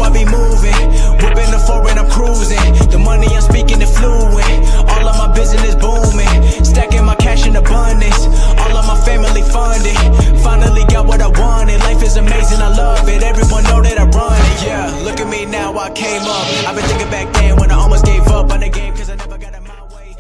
I be moving. Whipping the foreign, I'm cruising. The money I'm speaking is fluent. All of my business booming. Stacking my cash in abundance. All of my family funded. Finally got what I wanted. Life is amazing, I love it. Everyone know that I run it. Yeah, look at me now, I came up. I've been thinking back then when I almost gave up on the game, cause I never got in my way.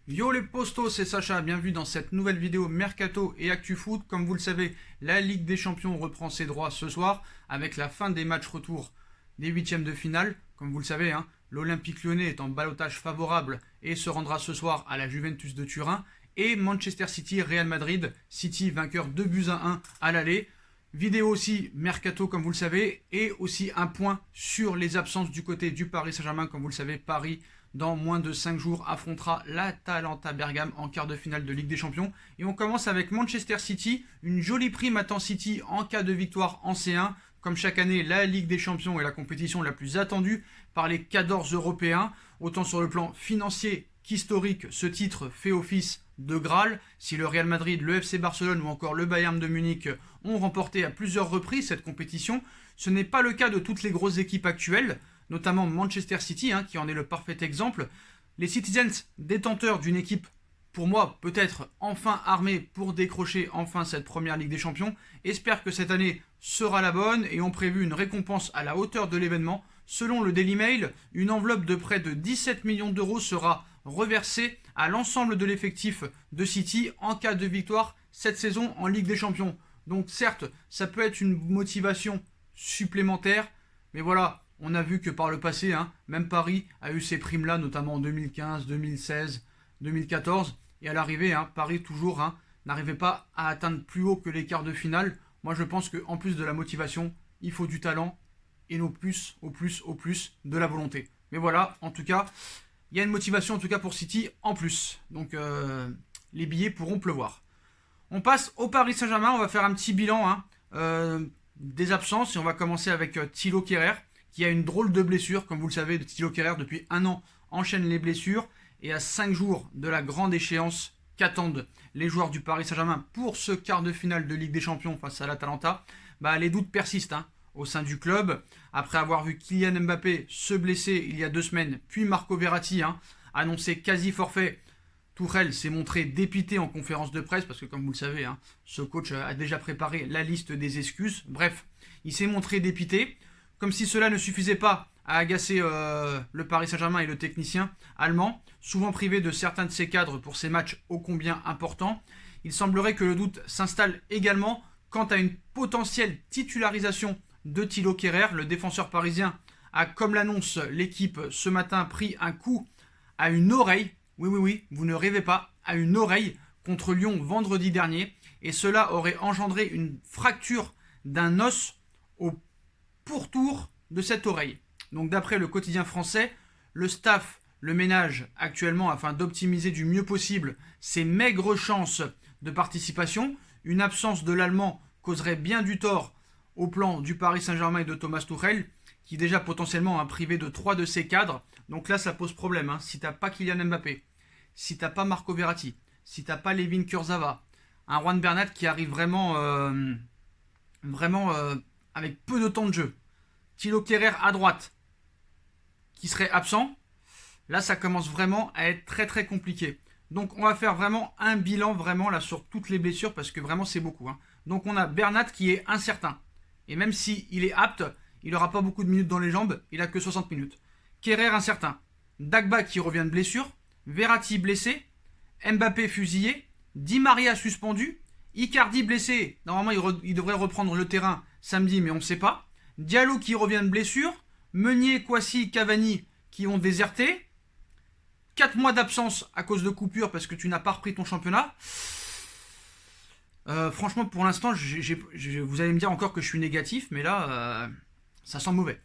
Yo les postos, c'est Sacha, bienvenue dans cette nouvelle vidéo Mercato et Actu Foot. Comme vous le savez, la Ligue des Champions reprend ses droits ce soir avec la fin des matchs retour des huitièmes de finale. Comme vous le savez, l'Olympique Lyonnais est en ballottage favorable et se rendra ce soir à la Juventus de Turin. Et Manchester City, Real Madrid, City vainqueur 2-1 à l'aller. Vidéo aussi Mercato comme vous le savez et aussi un point sur les absences du côté du Paris Saint-Germain. Comme vous le savez, Paris dans moins de 5 jours affrontera l'Atalanta Bergame en quart de finale de Ligue des Champions. Et on commence avec Manchester City, une jolie prime attend City en cas de victoire en C1. Comme chaque année, la Ligue des Champions est la compétition la plus attendue par les cadors européens. Autant sur le plan financier qu'historique, ce titre fait office de Graal. Si le Real Madrid, le FC Barcelone ou encore le Bayern de Munich ont remporté à plusieurs reprises cette compétition, ce n'est pas le cas de toutes les grosses équipes actuelles, notamment Manchester City, qui en est le parfait exemple. Les Citizens, détenteurs d'une équipe, pour moi, peut-être enfin armée pour décrocher enfin cette première Ligue des Champions, espèrent que cette année sera la bonne et ont prévu une récompense à la hauteur de l'événement. Selon le Daily Mail, une enveloppe de près de 17 millions d'euros sera reversée à l'ensemble de l'effectif de City en cas de victoire cette saison en Ligue des Champions. Donc certes, ça peut être une motivation supplémentaire, mais voilà, on a vu que par le passé, même Paris a eu ces primes-là, notamment en 2015, 2016, 2014. Et à l'arrivée, Paris toujours n'arrivait pas à atteindre plus haut que les quarts de finale. Moi, je pense qu'en plus de la motivation, il faut du talent et au plus de la volonté. Mais voilà, en tout cas, il y a une motivation en tout cas pour City en plus. Donc, les billets pourront pleuvoir. On passe au Paris Saint-Germain. On va faire un petit bilan des absences. Et on va commencer avec Thilo Kehrer, qui a une drôle de blessure. Comme vous le savez, Thilo Kehrer, depuis 1 an, enchaîne les blessures. Et à 5 jours de la grande échéance qu'attendent les joueurs du Paris Saint-Germain pour ce quart de finale de Ligue des Champions face à l'Atalanta, les doutes persistent au sein du club. Après avoir vu Kylian Mbappé se blesser il y a 2 semaines, puis Marco Verratti annoncer quasi forfait, Tuchel s'est montré dépité en conférence de presse, parce que comme vous le savez, ce coach a déjà préparé la liste des excuses. Bref, il s'est montré dépité, comme si cela ne suffisait pas à agacer le Paris Saint-Germain et le technicien allemand, souvent privé de certains de ses cadres pour ces matchs ô combien importants. Il semblerait que le doute s'installe également quant à une potentielle titularisation de Thilo Kehrer. Le défenseur parisien a, comme l'annonce l'équipe ce matin, pris un coup à une oreille. Oui, vous ne rêvez pas, à une oreille contre Lyon vendredi dernier. Et cela aurait engendré une fracture d'un os au pourtour de cette oreille. Donc d'après le quotidien français, le staff le ménage actuellement afin d'optimiser du mieux possible ses maigres chances de participation. Une absence de l'Allemand causerait bien du tort au plan du Paris Saint-Germain et de Thomas Tuchel, qui déjà potentiellement privé de 3 de ses cadres. Donc là, ça pose problème. Si t'as pas Kylian Mbappé, si t'as pas Marco Verratti, si t'as pas Layvin Kurzawa, un Juan Bernat qui arrive vraiment avec peu de temps de jeu, Thilo Kehrer à droite, qui serait absent, là ça commence vraiment à être très très compliqué. Donc on va faire vraiment un bilan là sur toutes les blessures, parce que vraiment c'est beaucoup. Donc on a Bernat qui est incertain, et même s'il est apte, il n'aura pas beaucoup de minutes dans les jambes, il a que 60 minutes. Kehrer incertain, Dagba qui revient de blessure, Verratti blessé, Mbappé fusillé, Di Maria suspendu, Icardi blessé, normalement il devrait reprendre le terrain samedi mais on ne sait pas, Diallo qui revient de blessure, Meunier, Kouassi, Cavani qui ont déserté, 4 mois d'absence à cause de coupure parce que tu n'as pas repris ton championnat. Franchement, pour l'instant, vous allez me dire encore que je suis négatif, mais là, ça sent mauvais.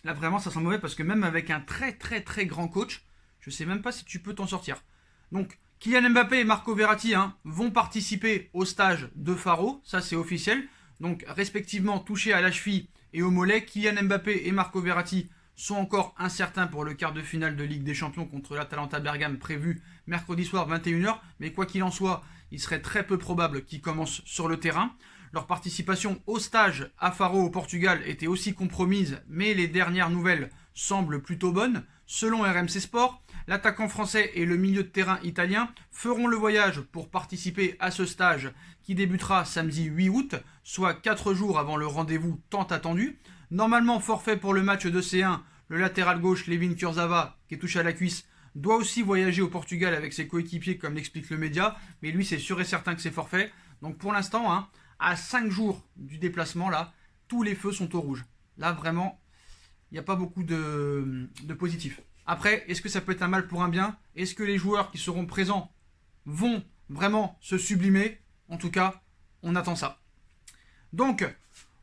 Là, vraiment, ça sent mauvais parce que même avec un très très très grand coach, je ne sais même pas si tu peux t'en sortir. Donc, Kylian Mbappé et Marco Verratti vont participer au stage de Faro, ça c'est officiel. Donc, respectivement touchés à la cheville et au mollet, Kylian Mbappé et Marco Verratti sont encore incertains pour le quart de finale de Ligue des Champions contre l'Atalanta Bergame prévu mercredi soir 21 h. Mais quoi qu'il en soit, il serait très peu probable qu'ils commencent sur le terrain. Leur participation au stage à Faro au Portugal était aussi compromise, mais les dernières nouvelles semblent plutôt bonnes. Selon RMC Sport, l'attaquant français et le milieu de terrain italien feront le voyage pour participer à ce stage qui débutera samedi 8 août, soit 4 jours avant le rendez-vous tant attendu. Normalement forfait pour le match de C1, le latéral gauche Levin Kurzawa, qui est touché à la cuisse, doit aussi voyager au Portugal avec ses coéquipiers comme l'explique le média, mais lui c'est sûr et certain que c'est forfait. Donc pour l'instant, à 5 jours du déplacement, là, tous les feux sont au rouge. Là vraiment, il n'y a pas beaucoup de positifs. Après, est-ce que ça peut être un mal pour un bien? Est-ce que les joueurs qui seront présents vont vraiment se sublimer? En tout cas, on attend ça. Donc,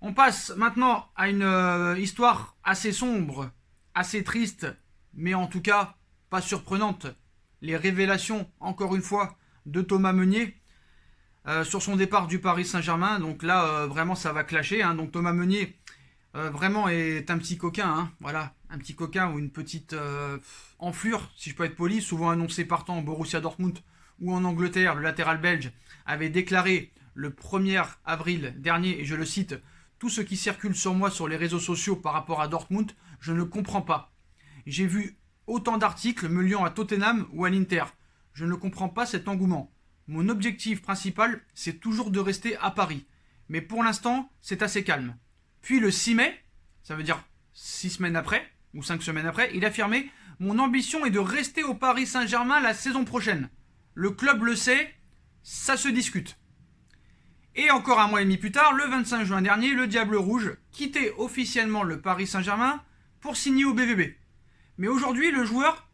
on passe maintenant à une histoire assez sombre, assez triste, mais en tout cas pas surprenante. Les révélations, encore une fois, de Thomas Meunier sur son départ du Paris Saint-Germain. Donc là, vraiment, ça va clasher. Donc Thomas Meunier, vraiment, est un petit coquin. Voilà, un petit coquin ou une petite enflure, si je peux être poli, souvent annoncé partant au Borussia Dortmund ou en Angleterre. Le latéral belge avait déclaré le 1er avril dernier, et je le cite, « Tout ce qui circule sur moi sur les réseaux sociaux par rapport à Dortmund, je ne comprends pas. J'ai vu autant d'articles me liant à Tottenham ou à l'Inter. Je ne comprends pas cet engouement. Mon objectif principal, c'est toujours de rester à Paris. Mais pour l'instant, c'est assez calme. » Puis le 6 mai, ça veut dire 6 semaines après, ou 5 semaines après, il affirmait « Mon ambition est de rester au Paris Saint-Germain la saison prochaine. Le club le sait, ça se discute. » Et encore un mois et demi plus tard, le 25 juin dernier, le Diable Rouge quittait officiellement le Paris Saint-Germain pour signer au BVB. Mais aujourd'hui, le joueur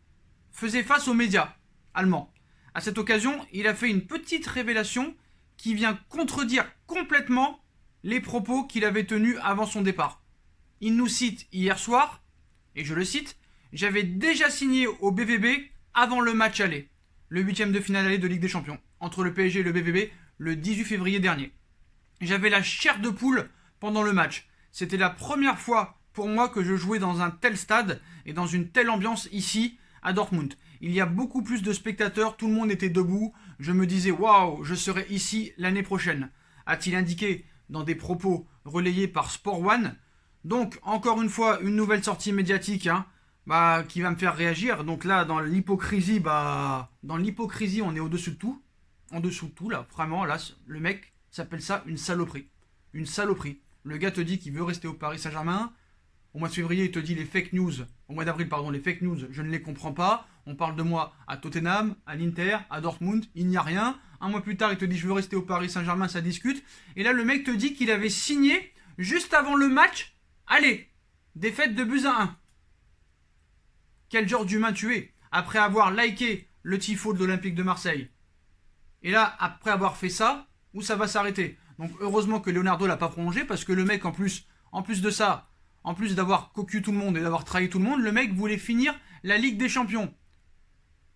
faisait face aux médias allemands. À cette occasion, il a fait une petite révélation qui vient contredire complètement les propos qu'il avait tenus avant son départ. Il nous cite hier soir, et je le cite, « J'avais déjà signé au BVB avant le match aller, le 8e de finale aller de Ligue des Champions, entre le PSG et le BVB, le 18 février dernier. J'avais la chair de poule pendant le match. C'était la première fois pour moi que je jouais dans un tel stade et dans une telle ambiance ici, à Dortmund. Il y a beaucoup plus de spectateurs, tout le monde était debout. Je me disais, waouh, je serai ici l'année prochaine, a-t-il indiqué dans des propos relayés par Sport One. Donc, encore une fois, une nouvelle sortie médiatique qui va me faire réagir. Donc là, dans l'hypocrisie, on est au-dessus de tout. En dessous de tout, là, vraiment, là, le mec s'appelle ça une saloperie. Une saloperie. Le gars te dit qu'il veut rester au Paris Saint-Germain. Au mois de février, il te dit les fake news. Au mois d'avril, pardon, les fake news, je ne les comprends pas. On parle de moi à Tottenham, à l'Inter, à Dortmund, il n'y a rien. Un mois plus tard, il te dit je veux rester au Paris Saint-Germain, ça discute. Et là, le mec te dit qu'il avait signé juste avant le match. Allez, défaite de buts à 1. Quel genre d'humain tu es? Après avoir liké le tifo de l'Olympique de Marseille. Et là, après avoir fait ça, où ça va s'arrêter? Donc heureusement que Leonardo l'a pas prolongé, parce que le mec, en plus de ça, en plus d'avoir cocu tout le monde et d'avoir trahi tout le monde, le mec voulait finir la Ligue des Champions.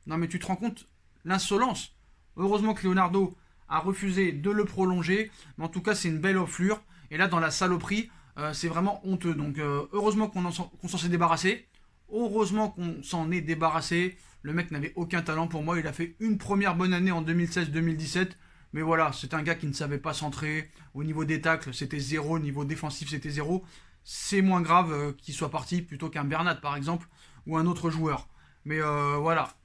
Non mais tu te rends compte l'insolence. Heureusement que Leonardo a refusé de le prolonger, mais en tout cas c'est une belle enflure. Et là dans la saloperie, c'est vraiment honteux. Donc heureusement qu'on s'en s'est débarrassé. Heureusement qu'on s'en est débarrassé. Le mec n'avait aucun talent pour moi. Il a fait une première bonne année en 2016-2017. Mais voilà, c'est un gars qui ne savait pas centrer. Au niveau des tacles, c'était 0. Au niveau défensif, c'était 0. C'est moins grave qu'il soit parti plutôt qu'un Bernat, par exemple, ou un autre joueur. Mais voilà.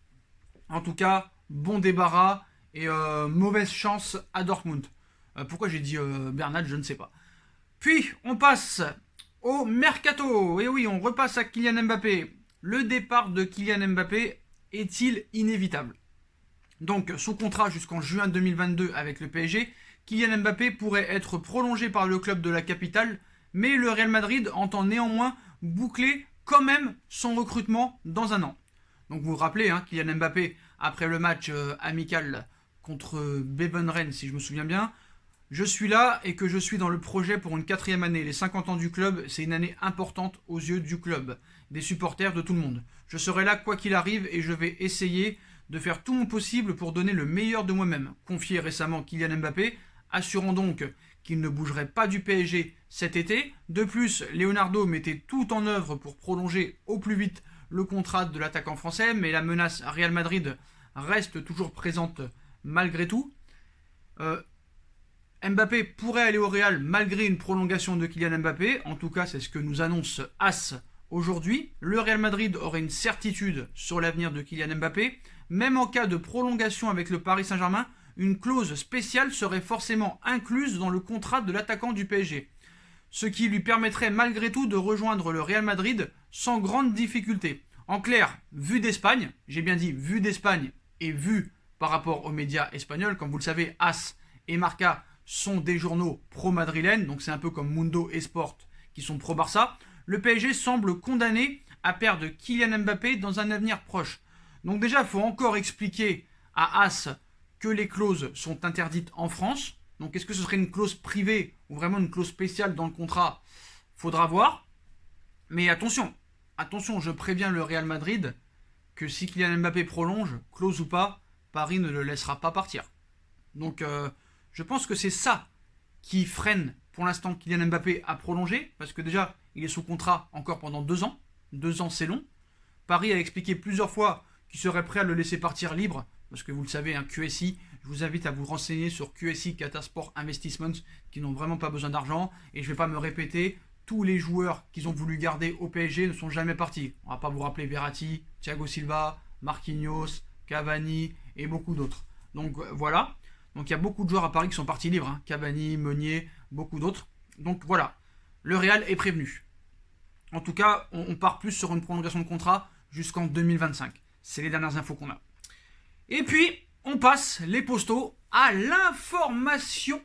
En tout cas, bon débarras et mauvaise chance à Dortmund. Pourquoi j'ai dit Bernat, je ne sais pas. Puis, on passe au Mercato. Et oui, on repasse à Kylian Mbappé. Le départ de Kylian Mbappé est-il inévitable? Donc, sous contrat jusqu'en juin 2022 avec le PSG, Kylian Mbappé pourrait être prolongé par le club de la capitale, mais le Real Madrid entend néanmoins boucler quand même son recrutement dans un an. Donc vous vous rappelez, Kylian Mbappé, après le match amical contre Beveren, si je me souviens bien, je suis là et que je suis dans le projet pour une 4e année. Les 50 ans du club, c'est une année importante aux yeux du club, des supporters, de tout le monde. Je serai là quoi qu'il arrive et je vais essayer de faire tout mon possible pour donner le meilleur de moi-même, confié récemment Kylian Mbappé, assurant donc qu'il ne bougerait pas du PSG cet été. De plus, Leonardo mettait tout en œuvre pour prolonger au plus vite le contrat de l'attaquant français, mais la menace Real Madrid reste toujours présente malgré tout. Mbappé pourrait aller au Real malgré une prolongation de Kylian Mbappé. En tout cas, c'est ce que nous annonce AS aujourd'hui. Le Real Madrid aurait une certitude sur l'avenir de Kylian Mbappé. Même en cas de prolongation avec le Paris Saint-Germain, une clause spéciale serait forcément incluse dans le contrat de l'attaquant du PSG. Ce qui lui permettrait malgré tout de rejoindre le Real Madrid sans grande difficulté. En clair, vu d'Espagne, j'ai bien dit vu d'Espagne et vu par rapport aux médias espagnols, comme vous le savez, AS et Marca sont des journaux pro-madrilènes, donc c'est un peu comme Mundo et Sport qui sont pro-Barça. Le PSG semble condamné à perdre Kylian Mbappé dans un avenir proche. Donc déjà, il faut encore expliquer à AS que les clauses sont interdites en France. Donc est-ce que ce serait une clause privée ou vraiment une clause spéciale dans le contrat? Faudra voir. Mais attention, je préviens le Real Madrid que si Kylian Mbappé prolonge, clause ou pas, Paris ne le laissera pas partir. Donc je pense que c'est ça qui freine pour l'instant Kylian Mbappé à prolonger, parce que déjà, il est sous contrat encore pendant 2 ans. 2 ans, c'est long. Paris a expliqué plusieurs fois qu'il serait prêt à le laisser partir libre, parce que vous le savez, un QSI, je vous invite à vous renseigner sur QSI Catasport Investments, qui n'ont vraiment pas besoin d'argent, et je ne vais pas me répéter, tous les joueurs qu'ils ont voulu garder au PSG ne sont jamais partis. On ne va pas vous rappeler Verratti, Thiago Silva, Marquinhos, Cavani et beaucoup d'autres. Donc voilà. Donc il y a beaucoup de joueurs à Paris qui sont partis libres, hein. Cavani, Meunier, beaucoup d'autres. Donc voilà, le Real est prévenu. En tout cas, on part plus sur une prolongation de contrat jusqu'en 2025. C'est les dernières infos qu'on a. Et puis, on passe les postaux à l'information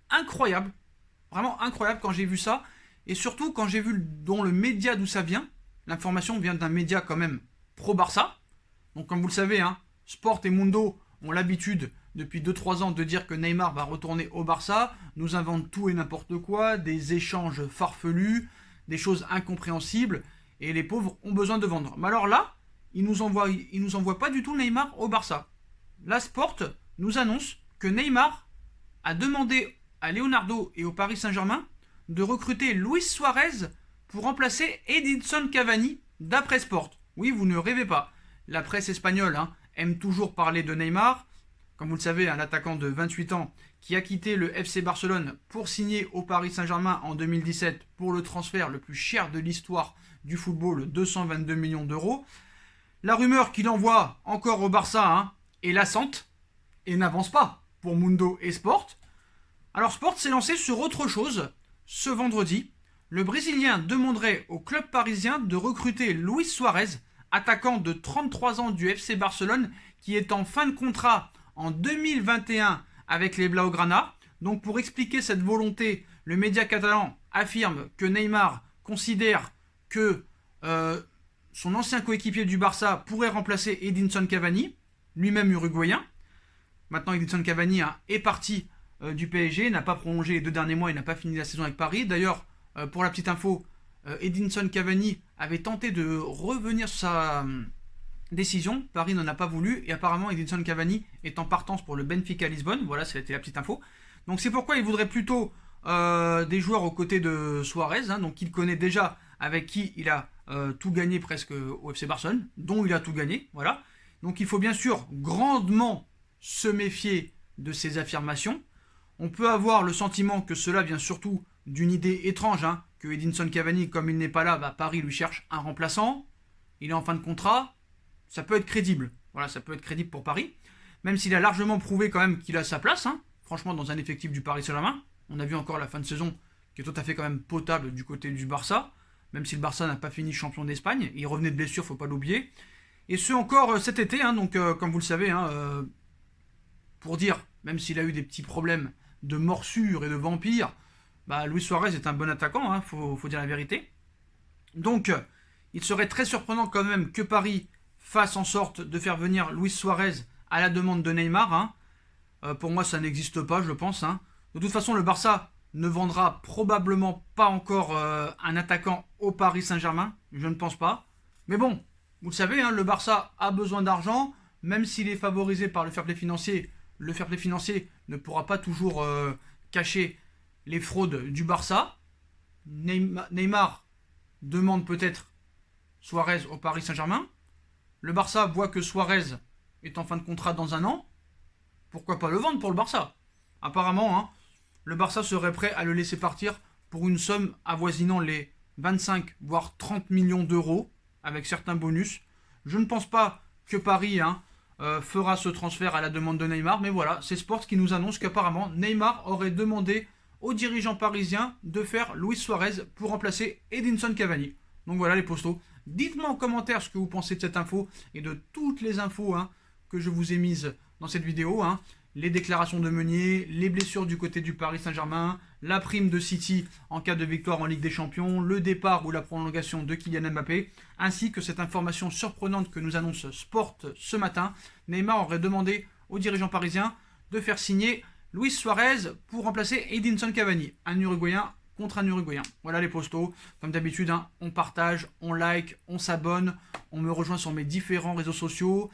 incroyable. Vraiment incroyable quand j'ai vu ça. Et surtout quand j'ai vu dans le média d'où ça vient. L'information vient d'un média quand même pro-Barça. Donc comme vous le savez, hein, Sport et Mundo ont l'habitude depuis 2-3 ans de dire que Neymar va retourner au Barça, nous inventent tout et n'importe quoi, des échanges farfelus, des choses incompréhensibles, et les pauvres ont besoin de vendre. Mais alors là, ils nous envoient pas du tout Neymar au Barça. La Sport nous annonce que Neymar a demandé à Leonardo et au Paris Saint-Germain de recruter Luis Suarez pour remplacer Edinson Cavani, d'après Sport. Oui, vous ne rêvez pas. La presse espagnole aime toujours parler de Neymar. Comme vous le savez, un attaquant de 28 ans qui a quitté le FC Barcelone pour signer au Paris Saint-Germain en 2017 pour le transfert le plus cher de l'histoire du football, 222 millions d'euros. La rumeur qu'il envoie encore au Barça est lassante et n'avance pas pour Mundo et Sport. Alors Sport s'est lancé sur autre chose. Ce vendredi, le Brésilien demanderait au club parisien de recruter Luis Suarez, attaquant de 33 ans du FC Barcelone, qui est en fin de contrat en 2021 avec les Blaugrana. Donc pour expliquer cette volonté, le média catalan affirme que Neymar considère que son ancien coéquipier du Barça pourrait remplacer Edinson Cavani, lui-même uruguayen. Maintenant Edinson Cavani est parti du PSG, n'a pas prolongé les 2 derniers mois, il n'a pas fini la saison avec Paris. D'ailleurs, pour la petite info, Edinson Cavani avait tenté de revenir sur sa décision. Paris n'en a pas voulu et apparemment Edinson Cavani est en partance pour le Benfica Lisbonne. Voilà, c'était la petite info. Donc c'est pourquoi il voudrait plutôt des joueurs aux côtés de Suarez, donc qu'il connaît déjà, avec qui il a tout gagné presque au FC Barcelone, dont il a tout gagné. Voilà. Donc il faut bien sûr grandement se méfier de ces affirmations. On peut avoir le sentiment que cela vient surtout d'une idée étrange, que Edinson Cavani, comme il n'est pas là, Paris lui cherche un remplaçant, il est en fin de contrat, ça peut être crédible. Voilà, ça peut être crédible pour Paris, même s'il a largement prouvé quand même qu'il a sa place, franchement dans un effectif du Paris Saint-Germain. On a vu encore la fin de saison qui est tout à fait quand même potable du côté du Barça, même si le Barça n'a pas fini champion d'Espagne, il revenait de blessure, faut pas l'oublier. Et ce encore cet été, donc comme vous le savez, pour dire, même s'il a eu des petits problèmes de morsure et de vampire, Luis Suarez est un bon attaquant, faut dire la vérité. Donc, il serait très surprenant quand même que Paris fasse en sorte de faire venir Luis Suarez à la demande de Neymar. Pour moi, ça n'existe pas, je pense. De toute façon, le Barça ne vendra probablement pas encore un attaquant au Paris Saint-Germain. Je ne pense pas. Mais bon, vous le savez, le Barça a besoin d'argent. Même s'il est favorisé par le fair play financier, le fair play financier ne pourra pas toujours cacher les fraudes du Barça. Neymar demande peut-être Suarez au Paris Saint-Germain. Le Barça voit que Suarez est en fin de contrat dans 1 an. pourquoi pas le vendre pour le Barça? Apparemment, hein, le Barça serait prêt à le laisser partir pour une somme avoisinant les 25 voire 30 millions d'euros, avec certains bonus. Je ne pense pas que Paris fera ce transfert à la demande de Neymar, mais voilà, c'est Sport qui nous annonce qu'apparemment Neymar aurait demandé aux dirigeants parisiens de faire Luis Suarez pour remplacer Edinson Cavani. Donc voilà les postos. Dites-moi en commentaire ce que vous pensez de cette info et de toutes les infos que je vous ai mises dans cette vidéo. Les déclarations de Meunier, les blessures du côté du Paris Saint-Germain, la prime de City en cas de victoire en Ligue des Champions, le départ ou la prolongation de Kylian Mbappé, ainsi que cette information surprenante que nous annonce Sport ce matin. Neymar aurait demandé aux dirigeants parisiens de faire signer Luis Suarez pour remplacer Edinson Cavani, un Uruguayen contre un Uruguayen. Voilà les postos. Comme d'habitude, on partage, on like, on s'abonne, on me rejoint sur mes différents réseaux sociaux.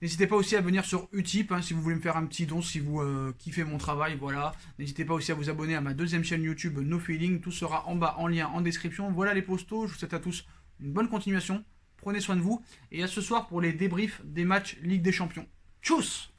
N'hésitez pas aussi à venir sur Utip si vous voulez me faire un petit don, si vous kiffez mon travail, voilà. N'hésitez pas aussi à vous abonner à ma deuxième chaîne YouTube No Feeling, tout sera en bas en lien en description. Voilà les postos, je vous souhaite à tous une bonne continuation, prenez soin de vous, et à ce soir pour les débriefs des matchs Ligue des Champions. Tchuss!